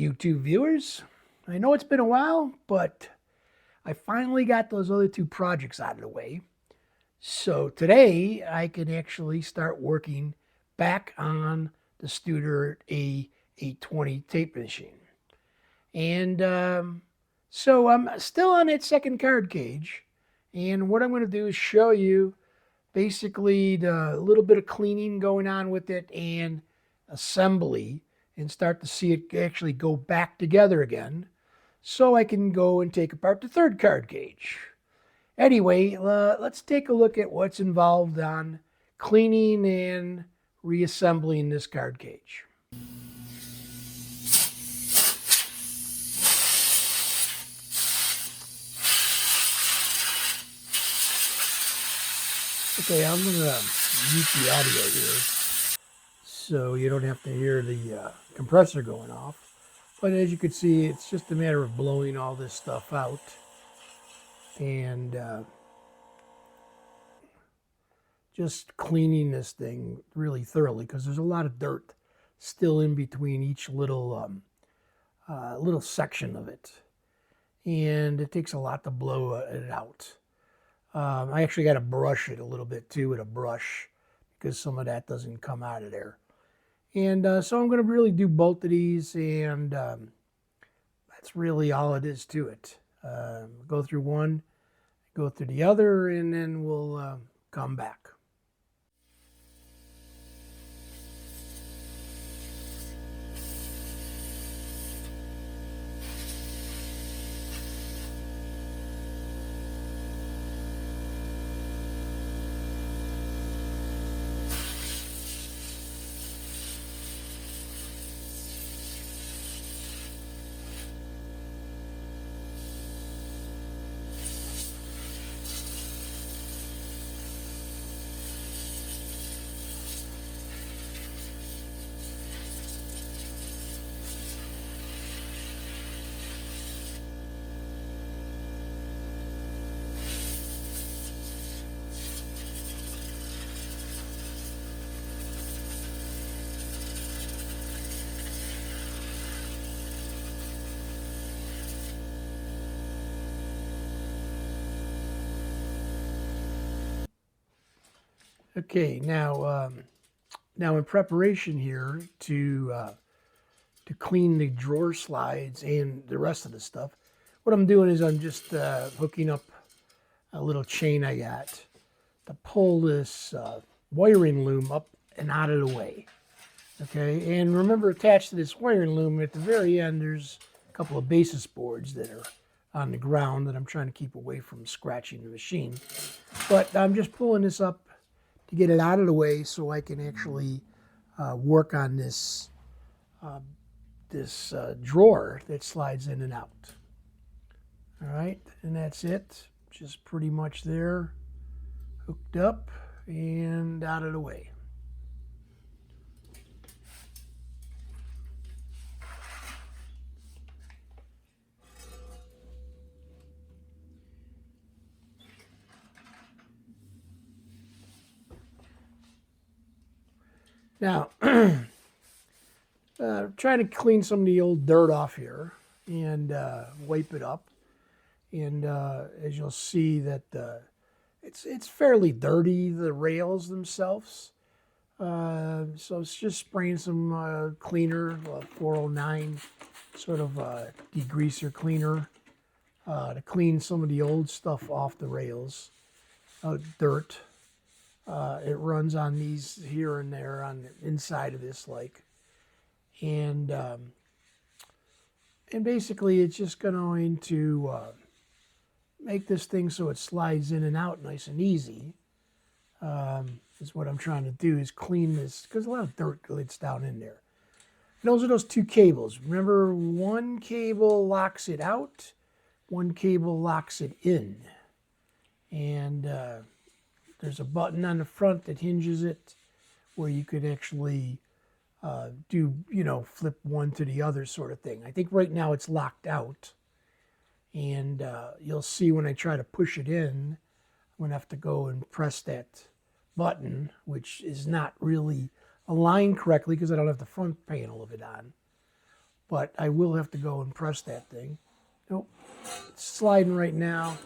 YouTube viewers. I know it's been a while, but I finally got those other two projects out of the way. So today I can actually start working back on the Studer A820 tape machine. And so I'm still on that second card cage. And what I'm going to do is show you basically the little bit of cleaning going on with it and assembly, and start to see it actually go back together again, so I can go and take apart the third card cage. Anyway, let's take a look at what's involved on cleaning and reassembling this card cage. Okay, I'm going to mute the audio here so you don't have to hear the compressor going off. But as you can see, it's just a matter of blowing all this stuff out and just cleaning this thing really thoroughly, because there's a lot of dirt still in between each little section of it, and it takes a lot to blow it out. I actually got to brush it a little bit too with a brush, because some of that doesn't come out of there. And so I'm going to really do both of these, and that's really all it is to it. Go through one, go through the other, and then we'll come back. Okay, now in preparation here to clean the drawer slides and the rest of the stuff, what I'm doing is I'm just hooking up a little chain I got to pull this wiring loom up and out of the way. Okay, and remember, attached to this wiring loom at the very end, there's a couple of basis boards that are on the ground that I'm trying to keep away from scratching the machine. But I'm just pulling this up to get it out of the way so I can actually work on this drawer that slides in and out. All right, and that's it. Just pretty much there, hooked up and out of the way. Now, trying to clean some of the old dirt off here and wipe it up. And as you'll see that it's fairly dirty, the rails themselves. So it's just spraying some cleaner, 409, sort of degreaser cleaner, to clean some of the old stuff off the rails, dirt. It runs on these here and there on the inside of this, and basically it's just going to make this thing so it slides in and out nice and easy. Is what I'm trying to do, is clean this, because a lot of dirt gets down in there. And those are those two cables. Remember, one cable locks it out, one cable locks it in, and there's a button on the front that hinges it where you could actually do, flip one to the other sort of thing. I think right now it's locked out, and you'll see when I try to push it in, I'm going to have to go and press that button, which is not really aligned correctly because I don't have the front panel of it on. but I will have to go and press that thing. Nope, it's sliding right now.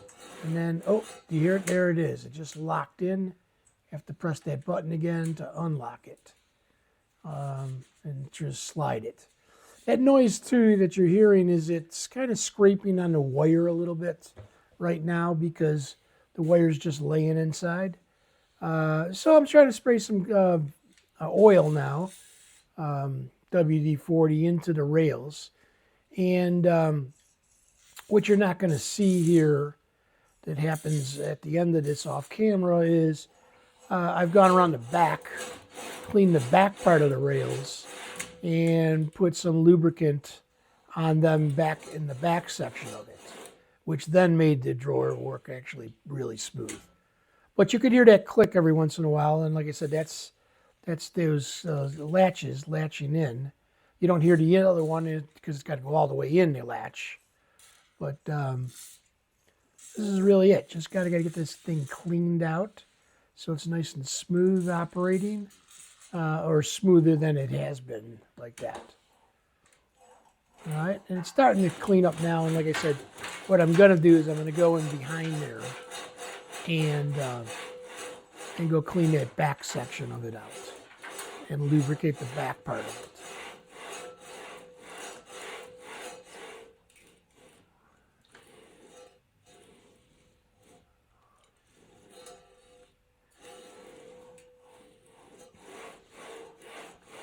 And then, oh, do you hear it? There it is. It just locked in. You have to press that button again to unlock it. And just slide it. That noise too that you're hearing is it's kind of scraping on the wire a little bit right now because the wire's just laying inside. So I'm trying to spray some oil now, WD-40 into the rails. And what you're not going to see here that happens at the end of this off camera is I've gone around the back, cleaned the back part of the rails, and put some lubricant on them back in the back section of it, which then made the drawer work actually really smooth. But you could hear that click every once in a while, and like I said, that's those latches latching in. You don't hear the other one because it's got to go all the way in the latch. But this is really it. Just got to get this thing cleaned out so it's nice and smooth operating, or smoother than it has been, like that. All right, and it's starting to clean up now. And like I said, what I'm going to do is I'm going to go in behind there and go clean that back section of it out and lubricate the back part of it.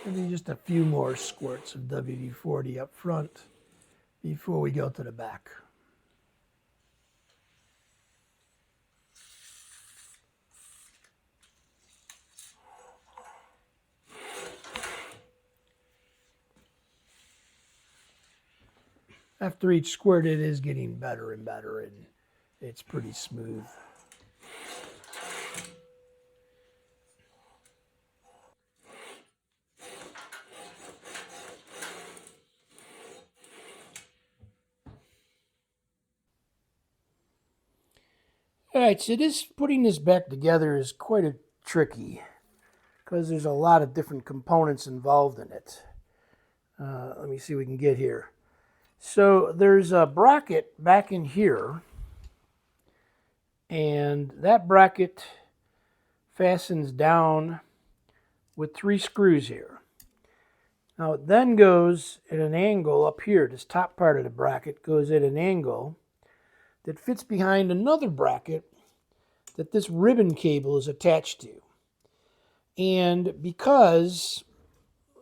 Maybe just a few more squirts of WD-40 up front before we go to the back. After each squirt, it is getting better and better, and it's pretty smooth. All right, so putting this back together is quite tricky because there's a lot of different components involved in it. Let me see what we can get here. So there's a bracket back in here, and that bracket fastens down with 3 screws here. Now it then goes at an angle up here. This top part of the bracket goes at an angle that fits behind another bracket that this ribbon cable is attached to. And because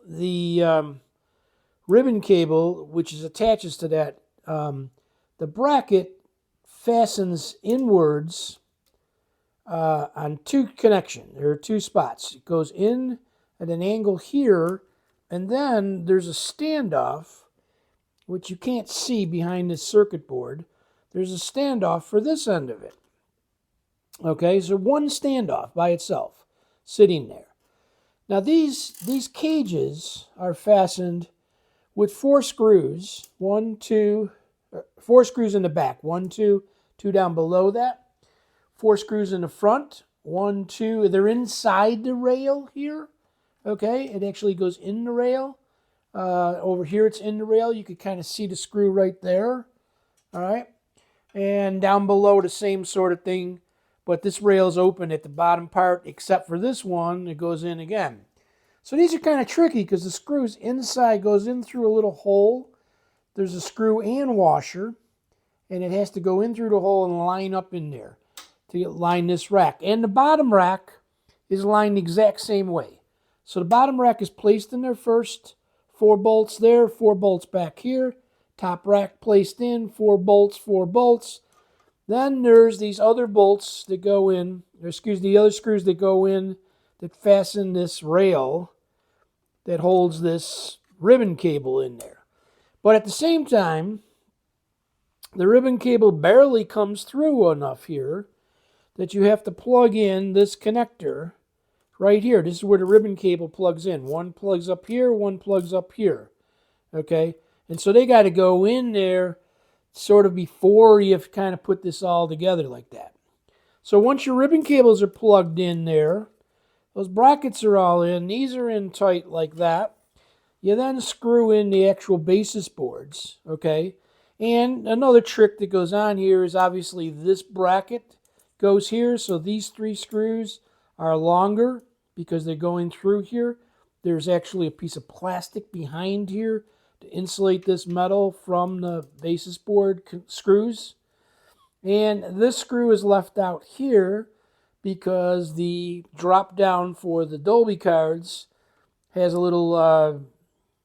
the ribbon cable, which attaches to that, the bracket fastens inwards on 2 connections. There are 2 spots. It goes in at an angle here, and then there's a standoff, which you can't see behind this circuit board. There's a standoff for this end of it. Okay, so one standoff by itself sitting there. Now these cages are fastened with 4 screws. 1, 2, 4 screws in the back. 1, 2, 2 down below that. 4 screws in the front. 1, 2. They're inside the rail here. Okay, it actually goes in the rail. Over here it's in the rail. You could kind of see the screw right there. All right. And down below the same sort of thing. But this rail's open at the bottom part, except for this one, it goes in again. So these are kind of tricky because the screws inside goes in through a little hole. There's a screw and washer, and it has to go in through the hole and line up in there to line this rack. And the bottom rack is lined the exact same way. So the bottom rack is placed in there first, 4 bolts there, 4 bolts back here. Top rack placed in, 4 bolts, 4 bolts. Then there's these other bolts that go in, the other screws that go in that fasten this rail that holds this ribbon cable in there. But at the same time, the ribbon cable barely comes through enough here that you have to plug in this connector right here. This is where the ribbon cable plugs in. One plugs up here, one plugs up here. Okay? And so they got to go in there sort of before you kind of put this all together like that. So once your ribbon cables are plugged in there, those brackets are all in. These are in tight like that. you then screw in the actual basis boards, okay? And another trick that goes on here is obviously this bracket goes here, so these 3 screws are longer because they're going through here. There's actually a piece of plastic behind here to insulate this metal from the basis board screws. And this screw is left out here because the drop down for the Dolby cards has a little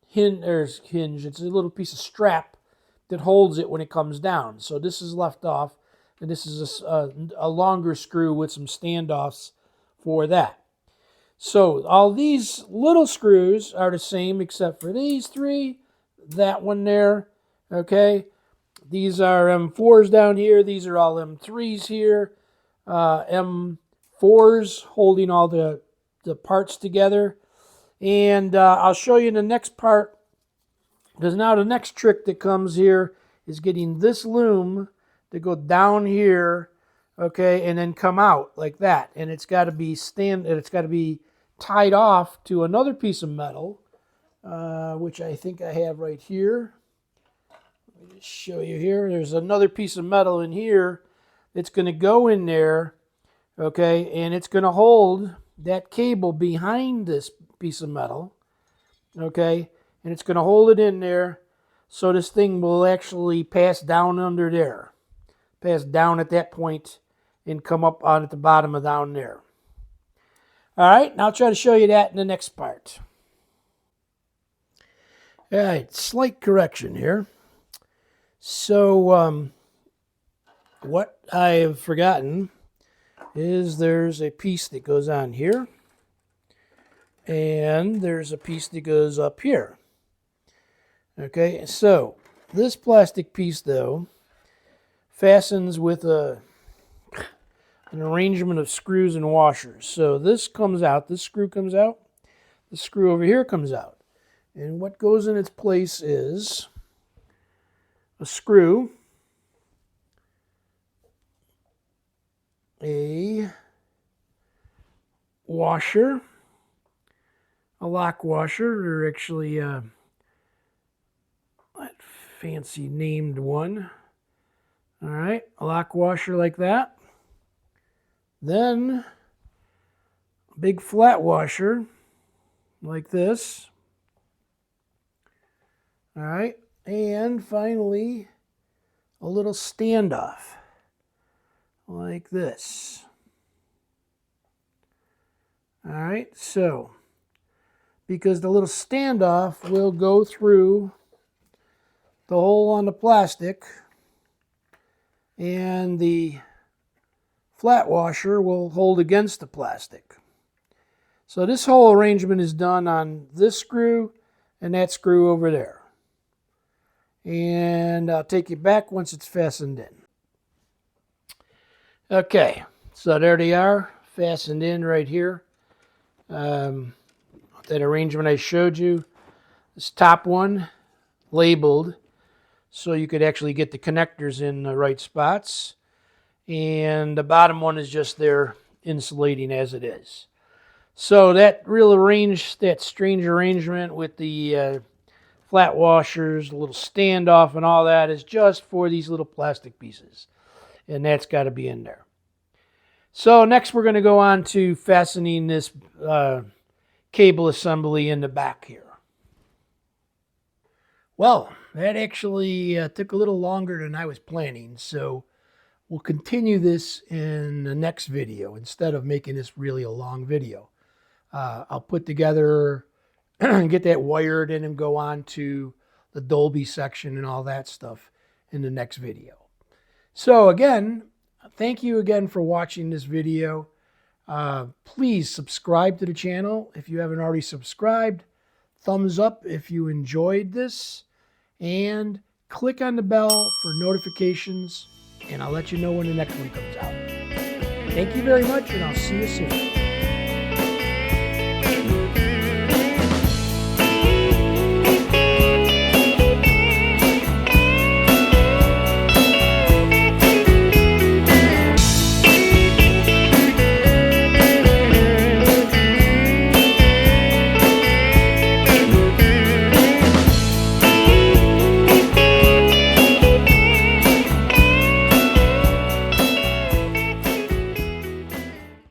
hinge. It's a little piece of strap that holds it when it comes down. So this is left off, and this is a longer screw with some standoffs for that. So all these little screws are the same except for these 3, that one there, okay? These are M4s down here. These are all M3s here. M4s holding all the parts together. And I'll show you in the next part, because now the next trick that comes here is getting this loom to go down here, okay, and then come out like that. And it's got to be tied off to another piece of metal, which I think I have right here. Let me just show you here. There's another piece of metal in here that's going to go in there, okay, and it's going to hold that cable behind this piece of metal, okay, and it's going to hold it in there so this thing will actually pass down under there, pass down at that point and come up on at the bottom of down there. All right, now I'll try to show you that in the next part. All right, slight correction here. So what I have forgotten is there's a piece that goes on here, and there's a piece that goes up here. Okay, so this plastic piece, though, fastens with an arrangement of screws and washers. So this comes out, this screw comes out, the screw over here comes out. And what goes in its place is a screw, a washer, a lock washer, or actually that fancy named one. All right, a lock washer like that. Then a big flat washer like this. All right, and finally a little standoff like this. All right, so because the little standoff will go through the hole on the plastic, and the flat washer will hold against the plastic. So this whole arrangement is done on this screw and that screw over there. And I'll take you back once it's fastened in. Okay, so there they are, fastened in right here. That arrangement I showed you. This top one labeled so you could actually get the connectors in the right spots. And the bottom one is just there insulating as it is. So that strange arrangement with the flat washers, a little standoff and all that is just for these little plastic pieces. And that's got to be in there. So next we're going to go on to fastening this cable assembly in the back here. Well, that actually took a little longer than I was planning, so we'll continue this in the next video instead of making this really a long video. I'll put together and get that wired in and go on to the Dolby section and all that stuff in the next video. So again, thank you again for watching this video. Please subscribe to the channel if you haven't already subscribed. Thumbs up if you enjoyed this. And click on the bell for notifications, and I'll let you know when the next one comes out. Thank you very much, and I'll see you soon.